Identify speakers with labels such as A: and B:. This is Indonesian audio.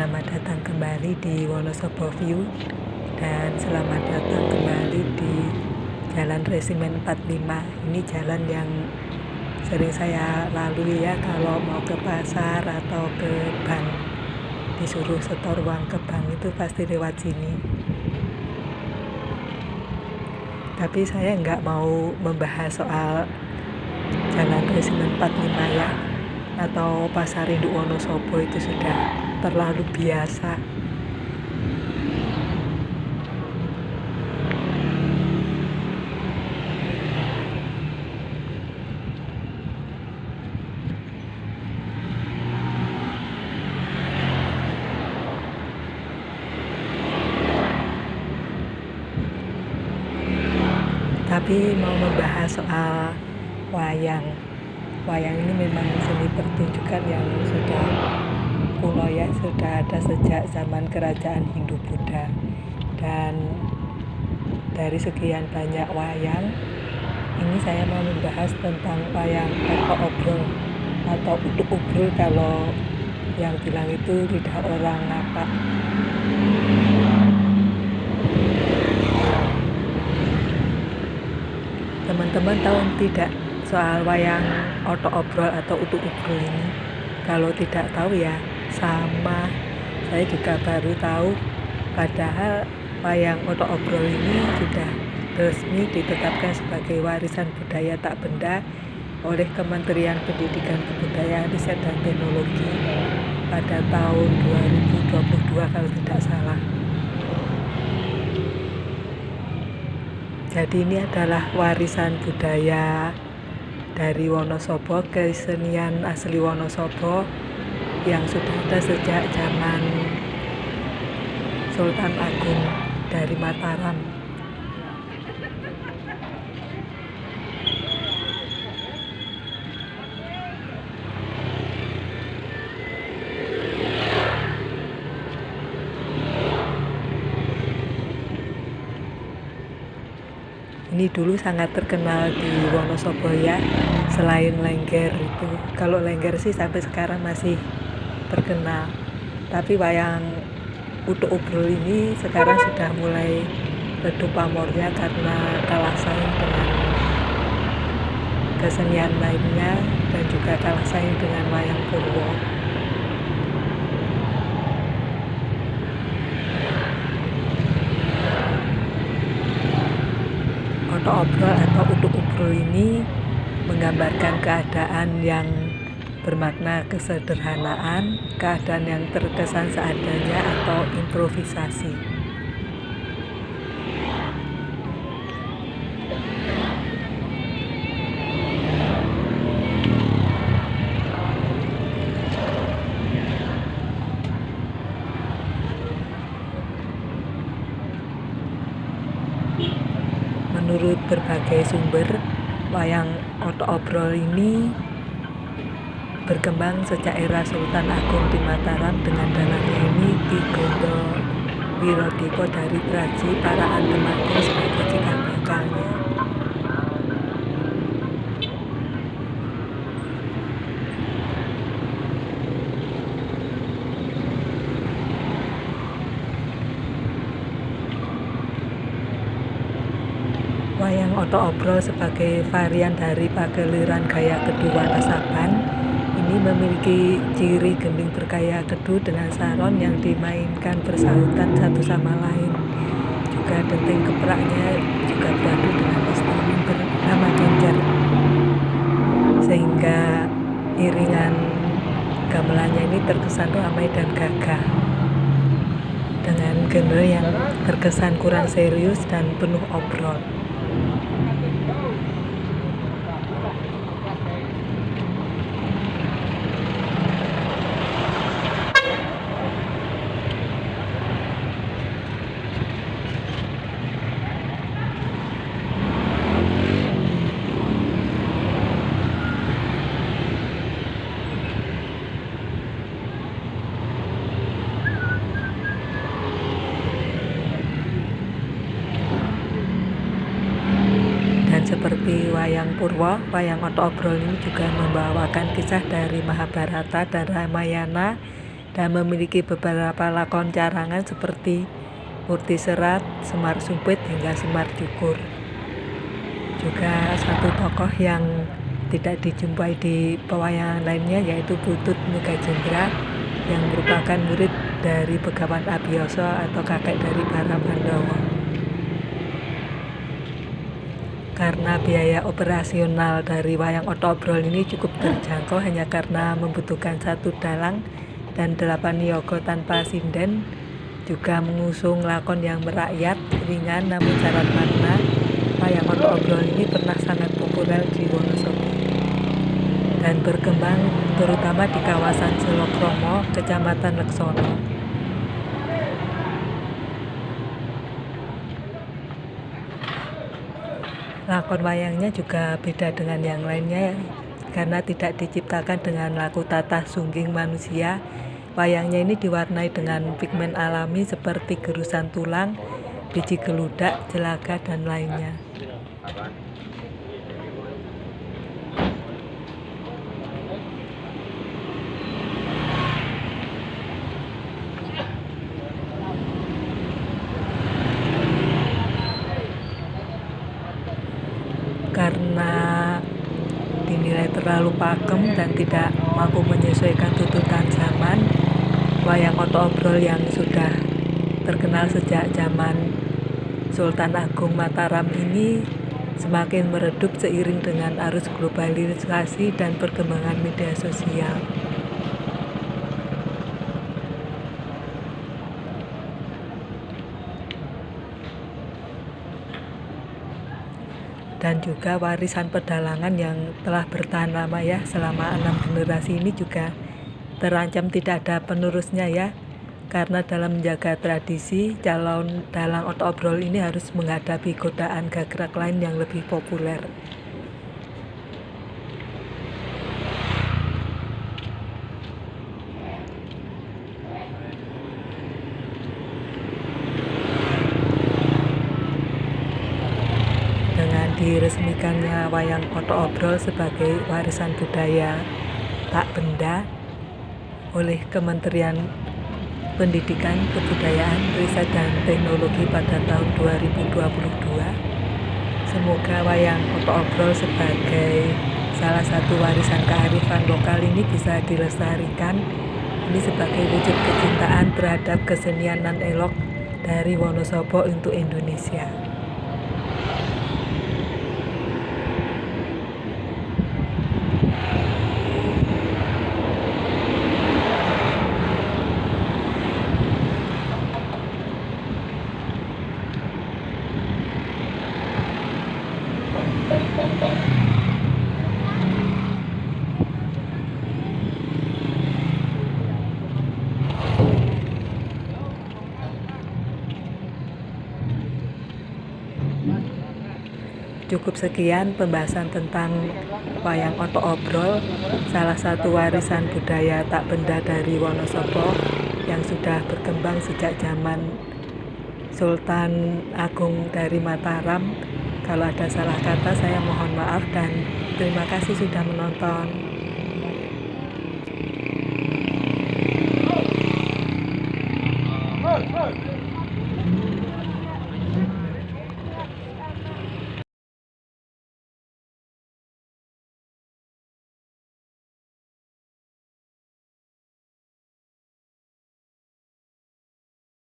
A: selamat datang kembali di Wonosobo View dan selamat datang kembali di Jalan Resimen 45. Ini jalan yang sering saya lalui ya kalau mau ke pasar atau ke bank, disuruh setor uang ke bank itu pasti lewat sini. Tapi saya nggak mau membahas soal Jalan Resimen 45 ya, atau Pasar Induk Wonosobo, itu sudah terlalu biasa. Tapi mau membahas soal wayang. Wayang ini memang seni pertunjukan yang sudah kuno ya, sudah ada sejak zaman kerajaan Hindu-Buddha. Dan dari sekian banyak wayang, ini saya mau membahas tentang wayang oto-obrol atau utuk-ubrul kalau yang bilang itu lidah orang Napak. Teman-teman tahu tidak soal wayang oto-obrol atau utuk-ubrul ini? Kalau tidak tahu ya sama, saya juga baru tahu, padahal wayang oto-obrol ini sudah resmi ditetapkan sebagai warisan budaya tak benda oleh Kementerian Pendidikan Kebudayaan Riset dan Teknologi pada tahun 2022 kalau tidak salah. Jadi ini adalah warisan budaya dari Wonosobo, kesenian asli Wonosobo yang sudah ada sejak zaman Sultan Agung dari Mataram. Ini dulu sangat terkenal di Wonosobo ya, selain Lengger itu. Kalau Lengger sih sampai sekarang masih terkenal. Tapi wayang utuk-ubrul ini sekarang sudah mulai redup pamornya karena kalah saing dengan kesenian lainnya dan juga kalah saing dengan wayang Purwo. Oto-obrol atau utuk-ubrul ini menggambarkan keadaan yang bermakna kesederhanaan, keadaan yang terkesan seadanya atau improvisasi. Menurut berbagai sumber, wayang oto-obrol ini berkembang sejak era Sultan Agung di Mataram dengan dalangnya ini Ki Gondo Wirodiko dari Praji, para Antemako sebagai cikal bakalnya. Wayang oto-obrol sebagai varian dari pageliran gaya kedu Wanasaban ini memiliki ciri gending bergaya kedu dengan saron yang dimainkan bersahutan satu sama lain. Juga denting kepraknya juga beradu dengan instrumen bernama genjer, sehingga iringan gamelannya ini terkesan ramai dan gagah dengan genre yang terkesan kurang serius dan penuh obrol. Seperti wayang Purwo, wayang oto-obrol ini juga membawakan kisah dari Mahabharata dan Ramayana dan memiliki beberapa lakon carangan seperti Murti Serat, Semar Sumpit, hingga Semar Cukur. Juga satu tokoh yang tidak dijumpai di pewayangan lainnya yaitu Butut Nugajendra yang merupakan murid dari Begawan Abiyasa atau kakek dari para Pandawa. Karena biaya operasional dari wayang Oto Obrol ini cukup terjangkau hanya karena membutuhkan 1 dalang dan 8 niyaga tanpa sinden, juga mengusung lakon yang merakyat, ringan namun syarat makna. Wayang Oto Obrol ini pernah sangat populer di Wonosobo dan berkembang terutama di kawasan Selokromo, Kecamatan Leksono. Lakon wayangnya juga beda dengan yang lainnya karena tidak diciptakan dengan laku tatah sungging manusia. Wayangnya ini diwarnai dengan pigmen alami seperti gerusan tulang, biji geludak, jelaga, dan lainnya. Karena dinilai terlalu pakem dan tidak mampu menyesuaikan tuntutan zaman, wayang Oto Obrol yang sudah terkenal sejak zaman Sultan Agung Mataram ini semakin meredup seiring dengan arus globalisasi dan perkembangan media sosial. Dan juga warisan pedalangan yang telah bertahan lama ya selama 6 generasi ini juga terancam tidak ada penerusnya ya, karena dalam menjaga tradisi calon dalang Oto Obrol ini harus menghadapi godaan gagrak lain yang lebih populer. Diresmikannya wayang Oto Obrol sebagai warisan budaya tak benda oleh Kementerian Pendidikan, Kebudayaan, Riset dan Teknologi pada tahun 2022. Semoga wayang Oto Obrol sebagai salah satu warisan kearifan lokal ini bisa dilestarikan. Ini sebagai wujud kecintaan terhadap kesenian nan elok dari Wonosobo untuk Indonesia. Cukup sekian pembahasan tentang wayang Oto Obrol, salah satu warisan budaya tak benda dari Wonosobo yang sudah berkembang sejak zaman Sultan Agung dari Mataram. Kalau ada salah kata saya mohon maaf dan terima kasih sudah menonton.